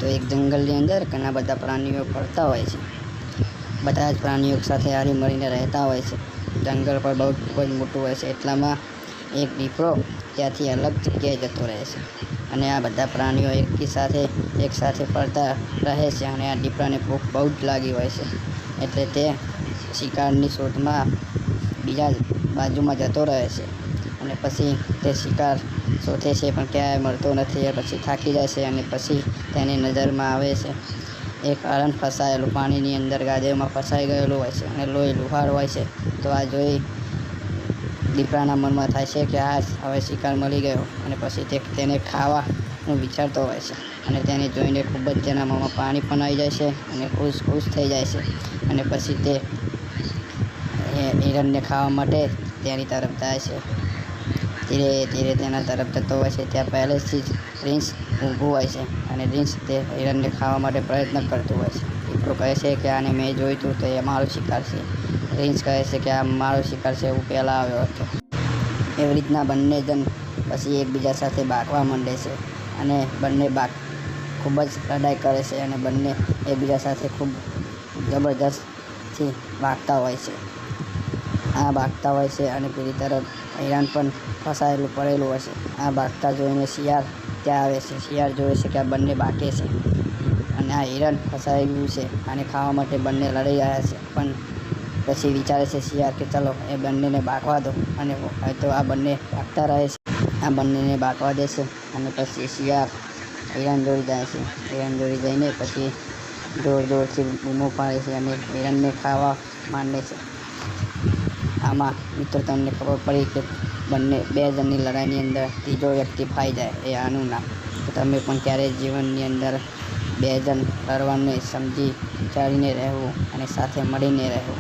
તો એક જંગલની અંદર ઘણા બધા પ્રાણીઓ ફરતા હોય છે। બધા જ પ્રાણીઓ સાથે હળી મળીને રહેતા હોય છે। જંગલ પર બહુ ખૂબ જ મોટું હોય છે, એટલામાં એક દીપડો ત્યાંથી અલગ જગ્યાએ જતો રહે છે અને આ બધા પ્રાણીઓ એક સાથે ફરતા રહે છે અને આ દીપડાને ભૂખ બહુ જ લાગી હોય છે, એટલે તે શિકારની શોધમાં બીજા બાજુમાં જતો રહે છે અને પછી તે શિકાર શોધે છે પણ ક્યાંય મળતો નથી। પછી થાકી જાય છે અને પછી તેની નજરમાં આવે છે એક હરણ ફસાયેલું પાણીની અંદર ગાજરમાં ફસાઈ ગયેલું હોય છે અને લોહી લુહાર હોય છે। તો આ જોઈ દીપડાના મનમાં થાય છે કે આ હવે શિકાર મળી ગયો અને પછી તે તેને ખાવાનું વિચારતો હોય છે અને તેને જોઈને ખૂબ જ તેના મોંમાં પાણી પણ આવી જાય છે અને ખુશ થઈ જાય છે અને પછી તે હિરણને ખાવા માટે તેની તરફ જાય છે। ધીરે ધીરે તેના તરફ જતો હોય છે, ત્યાં પહેલેથી જ રીંછ ઊભું હોય છે અને રીંછ તે હિરણને ખાવા માટે પ્રયત્ન કરતું હોય છે। દીપડો કહે છે કે આને મેં જોઈતું તો એ મારો શિકાર છે, રીંછ કહે છે કે આ મારો શિકાર છે, હું પહેલાં આવ્યો હતો। એવી રીતના બંને જણ પછી એકબીજા સાથે ભાગવા માંડે છે અને બંને ખૂબ જ લડાઈ કરે છે અને બંને એકબીજા સાથે ખૂબ જબરજસ્તથી ભાગતા હોય છે। આ ભાગતા હોય છે અને પેલી તરફ હિરણ પણ ફસાયેલું પડેલું હોય છે। આ ભાગતા જોઈને શિયાળ ત્યાં આવે છે। શિયાળ જોવે છે કે આ બંને ભાગે છે અને આ હિરણ ફસાયેલું છે, આને ખાવા માટે બંને લડી રહ્યા છે, પણ પછી વિચારે છે શિયાળ કે ચલો એ બંનેને ભાગવા દો અને તો આ બંને ભાગતા રહે છે। આ બંનેને ભાગવા દે છે અને પછી શિયાળ હિરણ જોડી જાય છે। હિરણ જોડી જઈને પછી જોરથી બૂમો પાડે છે અને હિરણને ખાવા માંડે છે। આમાં મિત્રો તમને ખબર પડી કે બે જણની લડાઈની અંદર ત્રીજો વ્યક્તિ ફાઈ જાય એ આનું નામ। તો તમે પણ ક્યારેય જીવનની અંદર બે જણ લડવાને સમજી વિચારીને રહેવું અને સાથે મળીને રહેવું।